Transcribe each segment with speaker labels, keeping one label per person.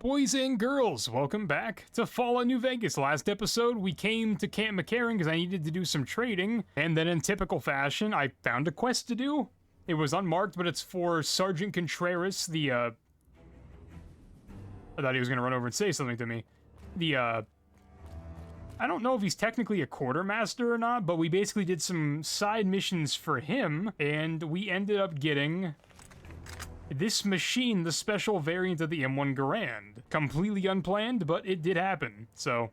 Speaker 1: Boys and girls, welcome back to Fallout New Vegas. Last episode, we came to Camp McCarran because I needed to do some trading, and then in typical fashion, I found a quest to do. It was unmarked, but it's for Sergeant Contreras, I thought he was going to run over and say something to me. I don't know if he's technically a quartermaster or not, but we basically did some side missions for him, and we ended up getting this machine, the special variant of the M1 Garand. Completely unplanned, but it did happen, so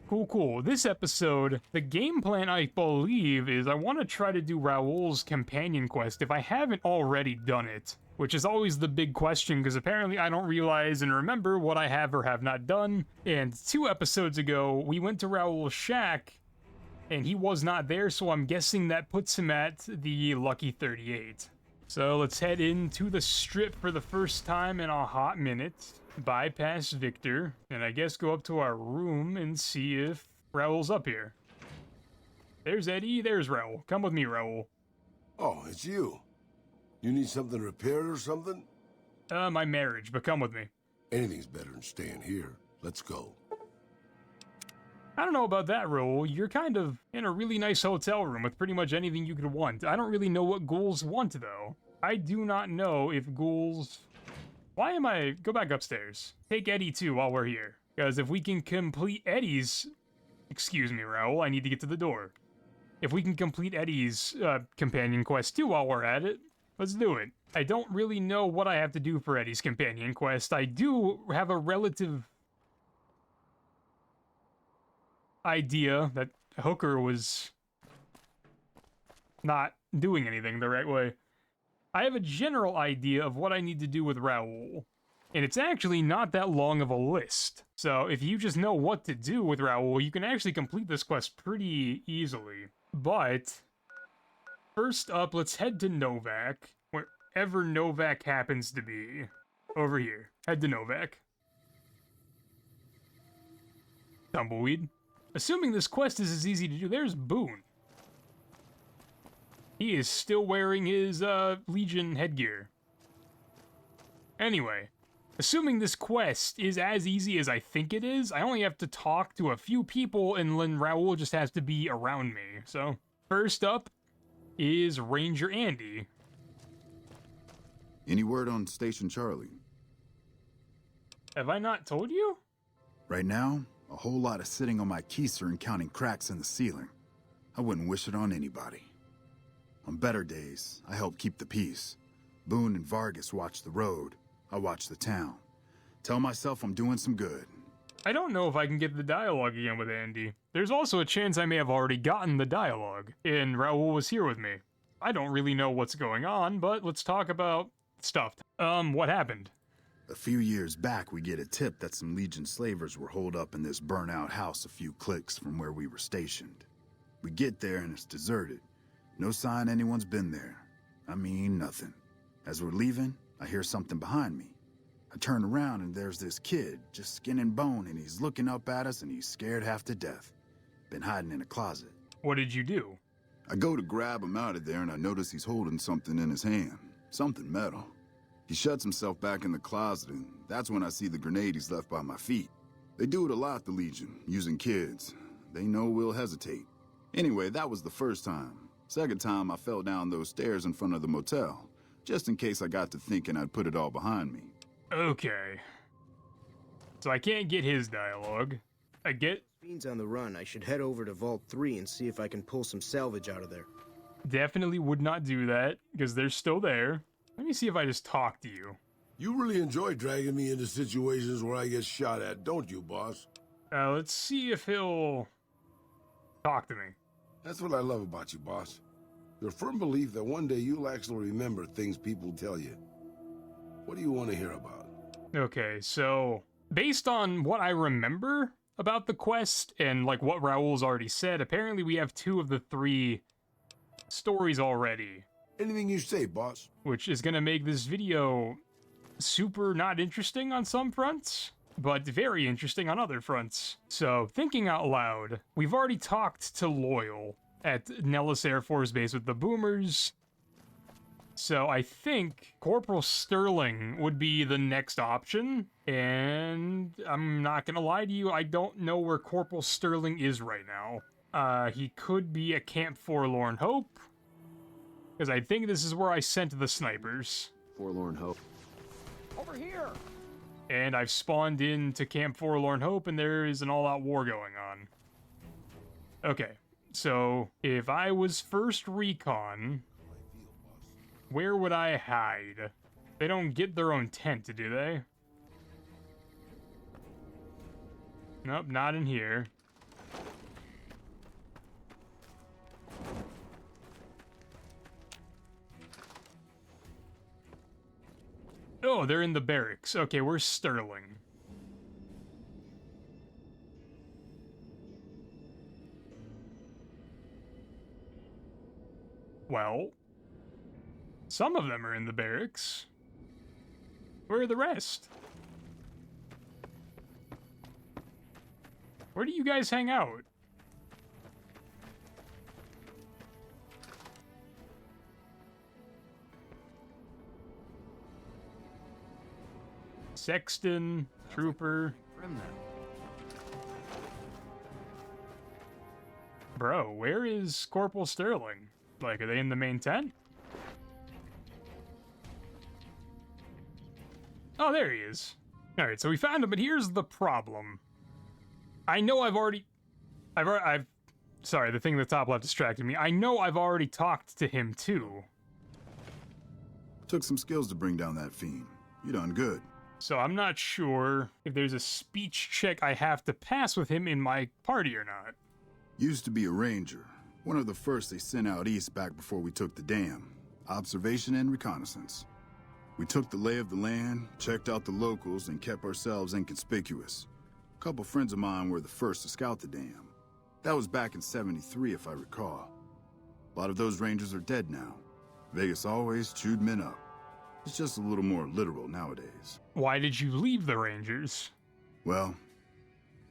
Speaker 1: cool. This episode, the game plan, I believe, is I want to try to do Raul's companion quest if I haven't already done it, which is always the big question, because apparently I don't realize and remember what I have or have not done. And 2 episodes ago, we went to Raul's shack, and he was not there, so I'm guessing that puts him at the Lucky 38. So let's head into the strip for the first time in a hot minute, bypass Victor, and I guess go up to our room and see if Raul's up here. There's Eddie, there's Raul. Come with me, Raul.
Speaker 2: Oh, it's you. You need something repaired or something?
Speaker 1: My marriage, but come with me.
Speaker 2: Anything's better than staying here. Let's go.
Speaker 1: I don't know about that, Raul. You're kind of in a really nice hotel room with pretty much anything you could want. I don't really know what ghouls want, though. I do not know if ghouls... Why am I... Go back upstairs. Take Eddie, too, while we're here. Because if we can complete Eddie's... Excuse me, Raul, I need to get to the door. If we can complete Eddie's companion quest, too, while we're at it, let's do it. I don't really know what I have to do for Eddie's companion quest. I do have a relative idea that Hooker was not doing anything the right way. I have a general idea of what I need to do with Raul, and it's actually not that long of a list. So if you just know what to do with Raul, you can actually complete this quest pretty easily. But first up, let's head to Novak, wherever Novak happens to be. Over here. Head to Novak. Tumbleweed. Assuming this quest is as easy to do, there's Boone. He is still wearing his, Legion headgear. Anyway, assuming this quest is as easy as I think it is, I only have to talk to a few people and then Raul just has to be around me. So, first up is Ranger Andy.
Speaker 3: Any word on Station Charlie?
Speaker 1: Have I not told you?
Speaker 3: Right now, a whole lot of sitting on my keister and counting cracks in the ceiling. I wouldn't wish it on anybody. On better days, I help keep the peace. Boone and Vargas watch the road. I watch the town. Tell myself I'm doing some good.
Speaker 1: I don't know if I can get the dialogue again with Andy. There's also a chance I may have already gotten the dialogue, and Raul was here with me. I don't really know what's going on, but let's talk about stuff. What happened?
Speaker 3: A few years back, we get a tip that some Legion slavers were holed up in this burnt-out house a few clicks from where we were stationed. We get there and it's deserted. No sign anyone's been there. I mean, nothing. As we're leaving, I hear something behind me. I turn around and there's this kid, just skin and bone, and he's looking up at us and he's scared half to death. Been hiding in a closet.
Speaker 1: What did you do?
Speaker 3: I go to grab him out of there and I notice he's holding something in his hand. Something metal. He shuts himself back in the closet, and that's when I see the grenade he's left by my feet. They do it a lot, the Legion, using kids. They know we'll hesitate. Anyway, that was the first time. Second time, I fell down those stairs in front of the motel, just in case I got to thinking I'd put it all behind me.
Speaker 1: Okay. So I can't get his dialogue. I get...
Speaker 4: Beans on the run, I should head over to Vault 3 and see if I can pull some salvage out of there.
Speaker 1: Definitely would not do that, because they're still there. Let me see if I just talk to you.
Speaker 2: You really enjoy dragging me into situations where I get shot at, don't you, boss?
Speaker 1: Let's see if he'll talk to me.
Speaker 2: That's what I love about you, boss. Your firm belief that one day you'll actually remember things people tell you. What do you want to hear about?
Speaker 1: Okay, so based on what I remember about the quest and like what Raul's already said, apparently we have 2 of the 3 stories already.
Speaker 2: Anything you say, boss.
Speaker 1: Which is gonna make this video super not interesting on some fronts, but very interesting on other fronts. So, thinking out loud, we've already talked to Loyal at Nellis Air Force Base with the Boomers. So I think Corporal Sterling would be the next option, and I'm not gonna lie to you, I don't know where Corporal Sterling is right now. He could be at Camp Forlorn Hope, because I think this is where I sent the snipers.
Speaker 5: Forlorn Hope.
Speaker 6: Over here!
Speaker 1: And I've spawned into Camp Forlorn Hope, and there is an all-out war going on. Okay, so if I was first recon, where would I hide? They don't get their own tent, do they? Nope, not in here. Oh, they're in the barracks. Okay, where's Sterling? Well, some of them are in the barracks. Where are the rest? Where do you guys hang out? Sexton, Trooper. Bro, where is Corporal Sterling? Like, are they in the main tent? Oh, there he is. Alright, so we found him, but here's the problem. I know sorry, the thing in the top left distracted me. I know I've already talked to him, too.
Speaker 3: Took some skills to bring down that fiend. You done good.
Speaker 1: So I'm not sure if there's a speech check I have to pass with him in my party or not.
Speaker 3: Used to be a ranger. One of the first they sent out east back before we took the dam. Observation and reconnaissance. We took the lay of the land, checked out the locals, and kept ourselves inconspicuous. A couple friends of mine were the first to scout the dam. That was back in '73, if I recall. A lot of those rangers are dead now. Vegas always chewed men up. It's just a little more literal nowadays.
Speaker 1: Why did you leave the Rangers?
Speaker 3: Well,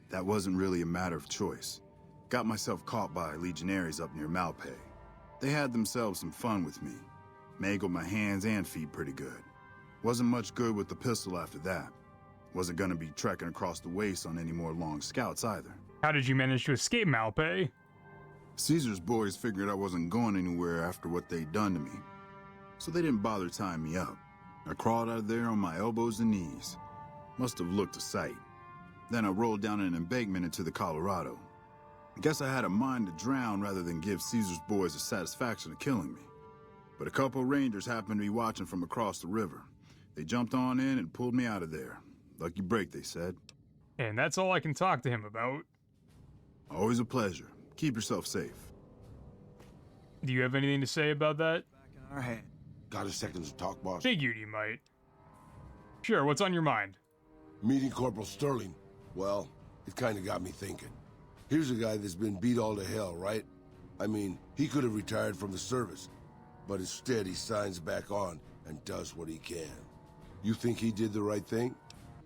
Speaker 3: that wasn't really a matter of choice. Got myself caught by legionaries up near Malpay. They had themselves some fun with me. Mangled my hands and feet pretty good. Wasn't much good with the pistol after that. Wasn't gonna be trekking across the waste on any more long scouts either.
Speaker 1: How did you manage to escape Malpay?
Speaker 3: Caesar's boys figured I wasn't going anywhere after what they'd done to me. So they didn't bother tying me up. I crawled out of there on my elbows and knees. Must have looked a sight. Then I rolled down an embankment into the Colorado. I guess I had a mind to drown rather than give Caesar's boys the satisfaction of killing me. But a couple rangers happened to be watching from across the river. They jumped on in and pulled me out of there. Lucky break, they said.
Speaker 1: And that's all I can talk to him about.
Speaker 3: Always a pleasure. Keep yourself safe.
Speaker 1: Do you have anything to say about that?
Speaker 6: Back in our hand.
Speaker 2: Got a second to talk, boss?
Speaker 1: Figured you might. Sure, what's on your mind?
Speaker 2: Meeting Corporal Sterling, well, it kind of got me thinking. Here's a guy that's been beat all to hell, right? I mean, he could have retired from the service, but instead he signs back on and does what he can. You think he did the right thing?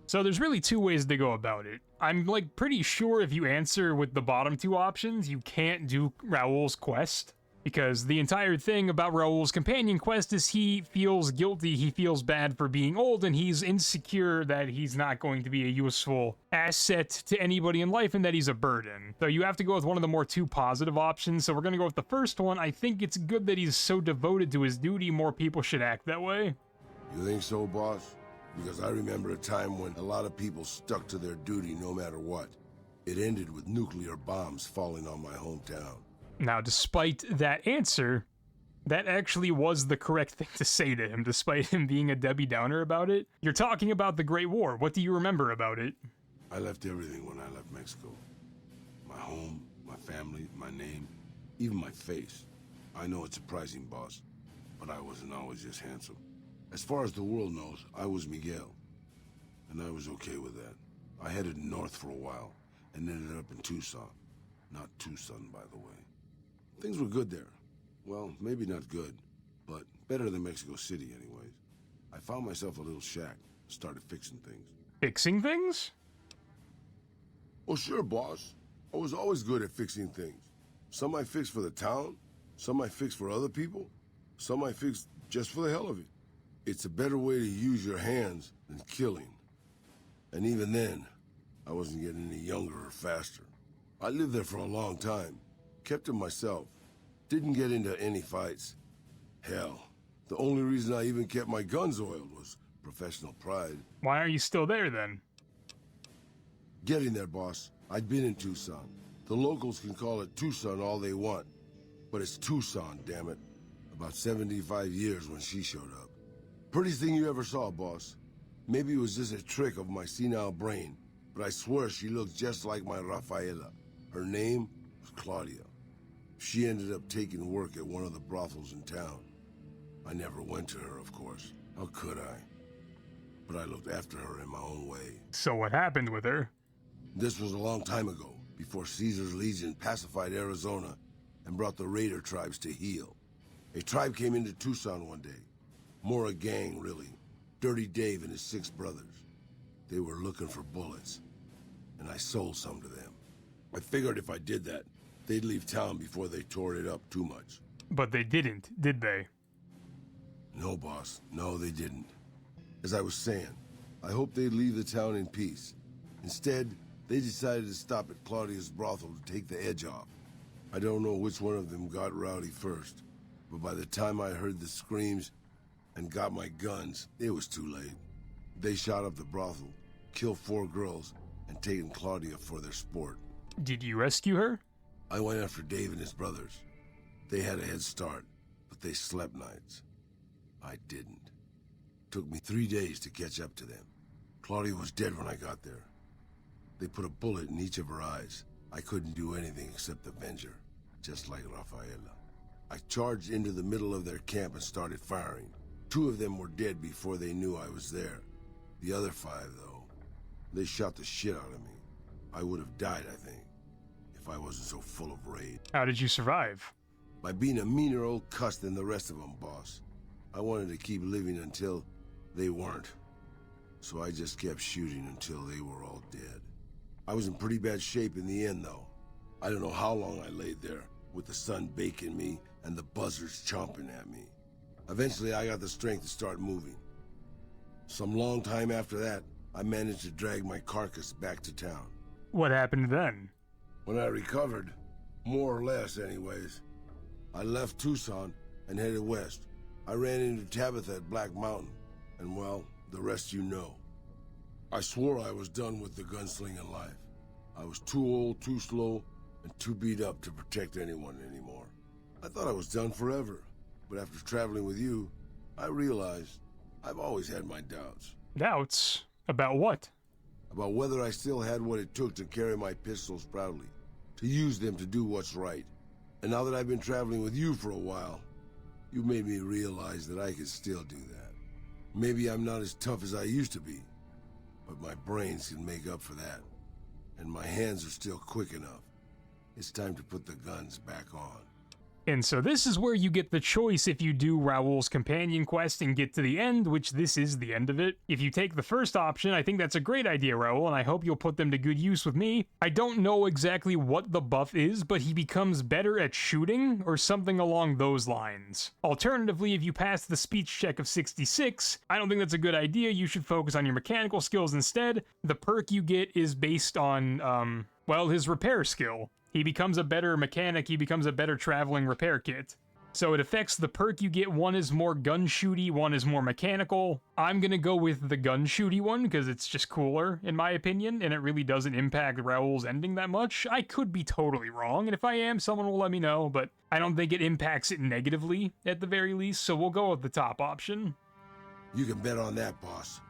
Speaker 1: So there's really two ways to go about it. I'm like pretty sure if you answer with the bottom two options, you can't do Raul's quest. Because the entire thing about Raul's companion quest is he feels guilty, he feels bad for being old, and he's insecure that he's not going to be a useful asset to anybody in life and that he's a burden. So you have to go with one of the more two positive options, so we're gonna go with the first one. I think it's good that he's so devoted to his duty, more people should act that way.
Speaker 2: You think so, boss? Because I remember a time when a lot of people stuck to their duty no matter what. It ended with nuclear bombs falling on my hometown.
Speaker 1: Now, despite that answer, that actually was the correct thing to say to him, despite him being a Debbie Downer about it. You're talking about the Great War. What do you remember about it?
Speaker 2: I left everything when I left Mexico. My home, my family, my name, even my face. I know it's surprising, boss, but I wasn't always just handsome. As far as the world knows, I was Miguel, and I was okay with that. I headed north for a while, and ended up in Tucson. Not Tucson, by the way. Things were good there. Well, maybe not good, but better than Mexico City anyways. I found myself a little shack, started fixing things.
Speaker 1: Fixing things?
Speaker 2: Well, sure, boss. I was always good at fixing things. Some I fixed for the town, some I fixed for other people, some I fixed just for the hell of it. It's a better way to use your hands than killing. And even then, I wasn't getting any younger or faster. I lived there for a long time. Kept to myself. Didn't get into any fights. Hell, the only reason I even kept my guns oiled was professional pride.
Speaker 1: Why are you still there then?
Speaker 2: Getting there, boss. I'd been in Tucson. The locals can call it Tucson all they want. But it's Tucson, damn it. About 75 years when she showed up. Prettiest thing you ever saw, boss. Maybe it was just a trick of my senile brain, but I swear she looked just like my Rafaela. Her name was Claudia. She ended up taking work at one of the brothels in town. I never went to her, of course. How could I? But I looked after her in my own way.
Speaker 1: So what happened with her?
Speaker 2: This was a long time ago, before Caesar's Legion pacified Arizona and brought the raider tribes to heel. A tribe came into Tucson one day. More a gang, really. Dirty Dave and his 6 brothers. They were looking for bullets, and I sold some to them. I figured if I did that, they'd leave town before they tore it up too much.
Speaker 1: But they didn't, did they?
Speaker 2: No, boss. No, they didn't. As I was saying, I hoped they'd leave the town in peace. Instead, they decided to stop at Claudia's brothel to take the edge off. I don't know which one of them got rowdy first, but by the time I heard the screams and got my guns, it was too late. They shot up the brothel, killed 4 girls, and taken Claudia for their sport.
Speaker 1: Did you rescue her?
Speaker 2: I went after Dave and his brothers. They had a head start, but they slept nights. I didn't. Took me 3 days to catch up to them. Claudia was dead when I got there. They put a bullet in each of her eyes. I couldn't do anything except avenge her, just like Rafaela. I charged into the middle of their camp and started firing. 2 of them were dead before they knew I was there. The other 5, though, they shot the shit out of me. I would have died, I think, if I wasn't so full of rage.
Speaker 1: How did you survive?
Speaker 2: By being a meaner old cuss than the rest of them, boss. I wanted to keep living until they weren't. So I just kept shooting until they were all dead. I was in pretty bad shape in the end, though. I don't know how long I laid there, with the sun baking me and the buzzards chomping at me. Eventually, I got the strength to start moving. Some long time after that, I managed to drag my carcass back to town.
Speaker 1: What happened then?
Speaker 2: When I recovered, more or less anyways, I left Tucson and headed west. I ran into Tabitha at Black Mountain, and well, the rest you know. I swore I was done with the gunslinging life. I was too old, too slow, and too beat up to protect anyone anymore. I thought I was done forever, but after traveling with you, I realized I've always had my doubts.
Speaker 1: Doubts? About what?
Speaker 2: About whether I still had what it took to carry my pistols proudly, to use them to do what's right. And now that I've been traveling with you for a while, you made me realize that I could still do that. Maybe I'm not as tough as I used to be, but my brains can make up for that. And my hands are still quick enough. It's time to put the guns back on.
Speaker 1: And so this is where you get the choice if you do Raul's companion quest and get to the end, which this is the end of it. If you take the first option, I think that's a great idea, Raul, and I hope you'll put them to good use with me. I don't know exactly what the buff is, but he becomes better at shooting, or something along those lines. Alternatively, if you pass the speech check of 66, I don't think that's a good idea. You should focus on your mechanical skills instead. The perk you get is based on, well, his repair skill. He becomes a better mechanic, he becomes a better traveling repair kit. So it affects the perk you get. One is more gun shooty, one is more mechanical. I'm gonna go with the gun shooty one because it's just cooler, in my opinion, and it really doesn't impact Raul's ending that much. I could be totally wrong, and if I am, someone will let me know, but I don't think it impacts it negatively, at the very least, so we'll go with the top option.
Speaker 2: You can bet on that, boss.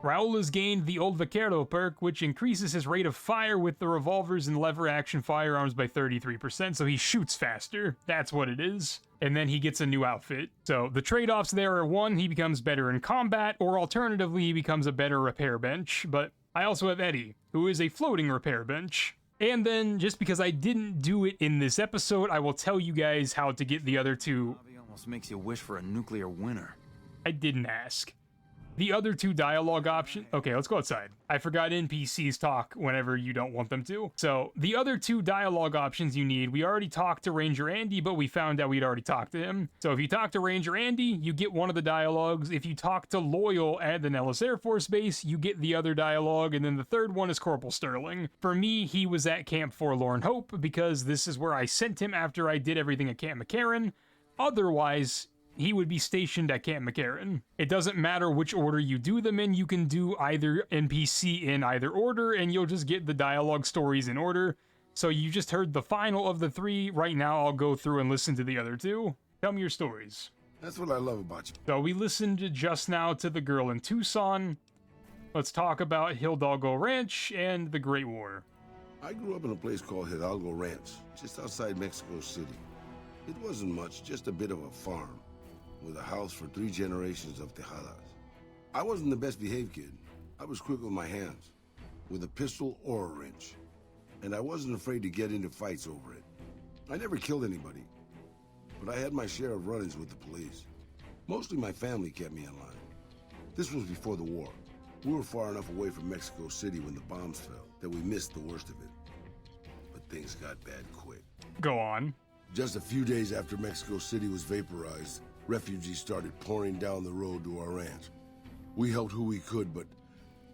Speaker 1: Raul has gained the Old Vaquero perk, which increases his rate of fire with the revolvers and lever-action firearms by 33%, so he shoots faster. That's what it is. And then he gets a new outfit. So the trade-offs there are, 1, he becomes better in combat, or alternatively, he becomes a better repair bench. But I also have Eddie, who is a floating repair bench. And then, just because I didn't do it in this episode, I will tell you guys how to get the other two.
Speaker 6: Bobby almost makes you wish for a nuclear winter.
Speaker 1: I didn't ask. The other two dialogue options... Okay, let's go outside. I forgot NPCs talk whenever you don't want them to. So, the other two dialogue options you need, we already talked to Ranger Andy, but we found out we'd already talked to him. So if you talk to Ranger Andy, you get one of the dialogues. If you talk to Loyal at the Nellis Air Force Base, you get the other dialogue, and then the third one is Corporal Sterling. For me, he was at Camp Forlorn Hope, because this is where I sent him after I did everything at Camp McCarran. Otherwise, he would be stationed at Camp McCarran. It doesn't matter which order you do them in, you can do either NPC in either order, and you'll just get the dialogue stories in order. So you just heard the final of the three. Right now, I'll go through and listen to the other two. Tell me your stories.
Speaker 2: That's what I love about you.
Speaker 1: So we listened just now to The Girl in Tucson. Let's talk about Hidalgo Ranch and the Great War.
Speaker 2: I grew up in a place called Hidalgo Ranch, just outside Mexico City. It wasn't much, just a bit of a farm, with a house for 3 generations of Tejadas. I wasn't the best behaved kid. I was quick with my hands, with a pistol or a wrench. And I wasn't afraid to get into fights over it. I never killed anybody, but I had my share of run-ins with the police. Mostly my family kept me in line. This was before the war. We were far enough away from Mexico City when the bombs fell that we missed the worst of it. But things got bad quick.
Speaker 1: Go on.
Speaker 2: Just a few days after Mexico City was vaporized, refugees started pouring down the road to our ranch. We helped who we could, but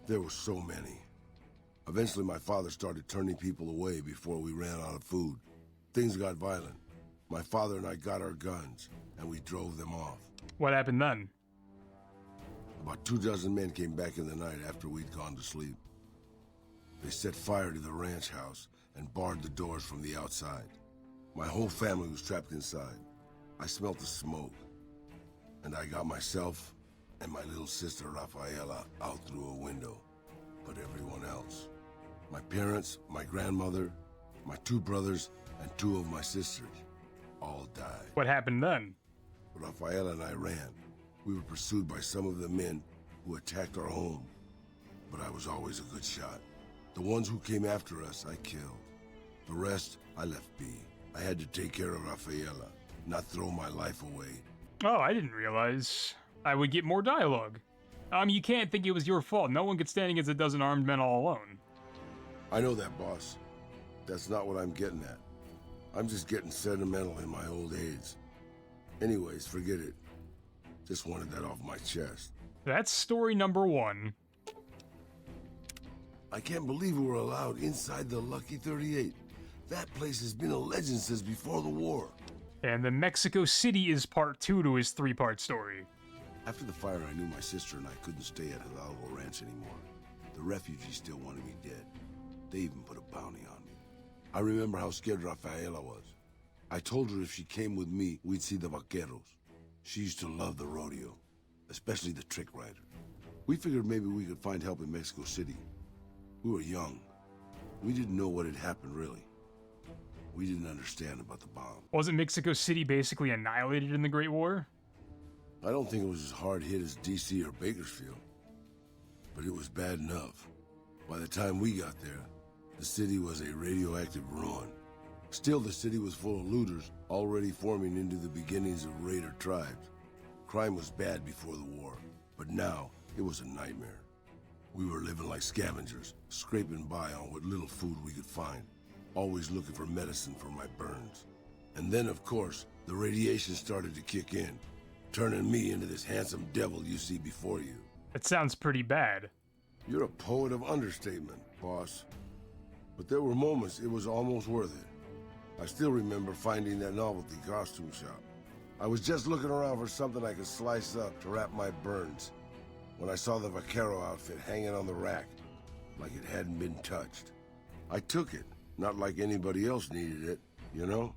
Speaker 2: there were so many. Eventually, my father started turning people away before we ran out of food. Things got violent. My father and I got our guns, and we drove them off.
Speaker 1: What happened then?
Speaker 2: About 24 men came back in the night after we'd gone to sleep. They set fire to the ranch house and barred the doors from the outside. My whole family was trapped inside. I smelt the smoke, and I got myself and my little sister Rafaela out through a window. But everyone else, my parents, my grandmother, my 2 brothers, and 2 of my sisters, all died.
Speaker 1: What happened then?
Speaker 2: Rafaela and I ran. We were pursued by some of the men who attacked our home, but I was always a good shot. The ones who came after us, I killed. The rest, I left be. I had to take care of Rafaela, not throw my life away.
Speaker 1: Oh, I didn't realize I would get more dialogue. You can't think it was your fault. No one could stand against a dozen armed men all alone.
Speaker 2: I know that, boss. That's not what I'm getting at. I'm just getting sentimental in my old age. Anyways, forget it. Just wanted that off my chest.
Speaker 1: That's story number 1.
Speaker 2: I can't believe we were allowed inside the Lucky 38. That place has been a legend since before the war.
Speaker 1: And the Mexico City is part 2 to his 3-part story.
Speaker 2: After the fire, I knew my sister and I couldn't stay at Hidalgo Ranch anymore. The refugees still wanted me dead. They even put a bounty on me. I remember how scared Rafaela was. I told her if she came with me, we'd see the vaqueros. She used to love the rodeo, especially the trick rider. We figured maybe we could find help in Mexico City. We were young. We didn't know what had happened, really. We didn't understand about the bomb.
Speaker 1: Wasn't Mexico City basically annihilated in the Great War?
Speaker 2: I don't think it was as hard hit as D.C. or Bakersfield, but it was bad enough. By the time we got there, the city was a radioactive ruin. Still, the city was full of looters, already forming into the beginnings of raider tribes. Crime was bad before the war, but now it was a nightmare. We were living like scavengers, scraping by on what little food we could find, always looking for medicine for my burns. And then, of course, the radiation started to kick in, turning me into this handsome devil you see before you.
Speaker 1: That sounds pretty bad.
Speaker 2: You're a poet of understatement, boss. But there were moments it was almost worth it. I still remember finding that novelty costume shop. I was just looking around for something I could slice up to wrap my burns when I saw the vaquero outfit hanging on the rack, like it hadn't been touched. I took it, not like anybody else needed it, you know,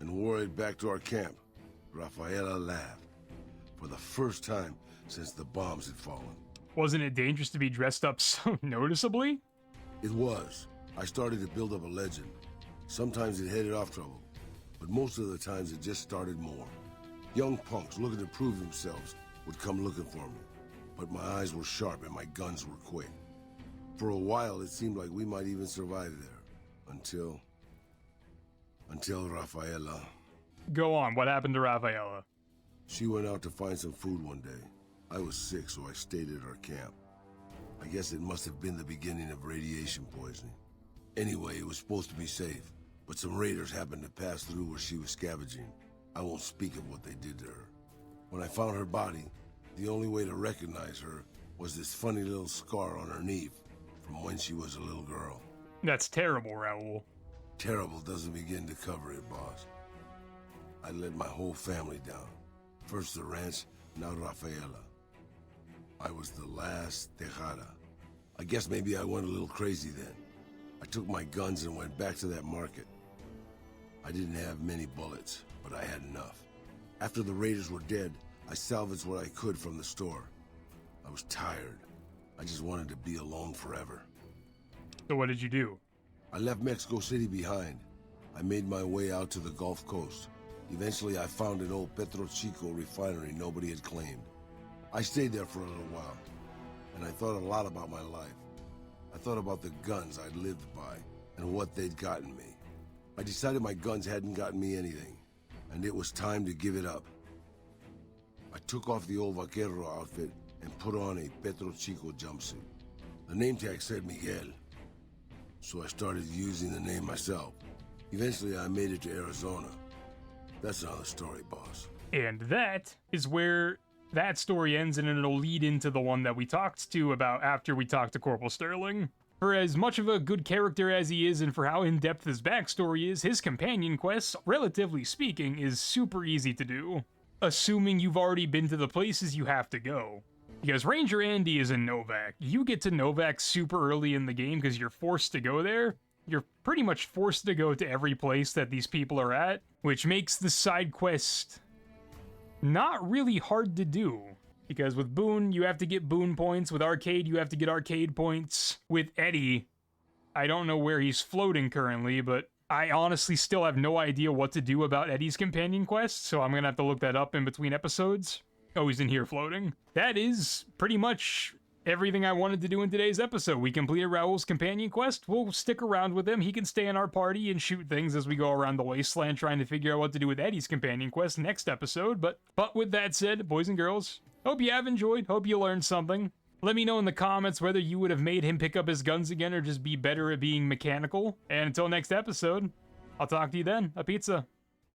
Speaker 2: and wore it back to our camp. Rafaela laughed, for the first time since the bombs had fallen.
Speaker 1: Wasn't it dangerous to be dressed up so noticeably?
Speaker 2: It was. I started to build up a legend. Sometimes it headed off trouble, but most of the times it just started more. Young punks looking to prove themselves would come looking for me, but my eyes were sharp and my guns were quick. For a while, it seemed like we might even survive there, until Rafaela.
Speaker 1: Go on, what happened to Rafaela?
Speaker 2: She went out to find some food one day. I was sick, so I stayed at our camp. I guess it must have been the beginning of radiation poisoning. Anyway, it was supposed to be safe, but some raiders happened to pass through where she was scavenging. I won't speak of what they did to her. When I found her body, the only way to recognize her was this funny little scar on her knee from when she was a little girl.
Speaker 1: That's terrible, Raul.
Speaker 2: Terrible doesn't begin to cover it, boss. I let my whole family down. First the ranch, now Rafaela. I was the last Tejada. I guess maybe I went a little crazy then. I took my guns and went back to that market. I didn't have many bullets, but I had enough. After the raiders were dead, I salvaged what I could from the store. I was tired. I just wanted to be alone forever.
Speaker 1: So what did you do?
Speaker 2: I left Mexico City behind. I made my way out to the Gulf Coast. Eventually, I found an old Petro Chico refinery nobody had claimed. I stayed there for a little while, and I thought a lot about my life. I thought about the guns I'd lived by and what they'd gotten me. I decided my guns hadn't gotten me anything, and it was time to give it up. I took off the old vaquero outfit and put on a Petro Chico jumpsuit. The name tag said Miguel, so I started using the name myself. Eventually, I made it to Arizona. That's another story, boss.
Speaker 1: And that is where that story ends, and it'll lead into the one that we talked to about after we talked to Corporal Sterling. For as much of a good character as he is, and for how in-depth his backstory is, his companion quest, relatively speaking, is super easy to do. Assuming you've already been to the places you have to go. Because Ranger Andy is in Novak. You get to Novak super early in the game because you're forced to go there. You're pretty much forced to go to every place that these people are at, which makes the side quest not really hard to do. Because with Boone, you have to get Boone points. With Arcade, you have to get Arcade points. With Eddie, I don't know where he's floating currently, but I honestly still have no idea what to do about Eddie's companion quest, so I'm gonna have to look that up in between episodes. Oh, he's in here floating. That is pretty much everything I wanted to do in today's episode. We completed Raul's companion quest. We'll stick around with him. He can stay in our party and shoot things as we go around the wasteland trying to figure out what to do with Eddie's companion quest next episode. But with that said, boys and girls, hope you have enjoyed. Hope you learned something. Let me know in the comments whether you would have made him pick up his guns again or just be better at being mechanical. And until next episode, I'll talk to you then. A pizza.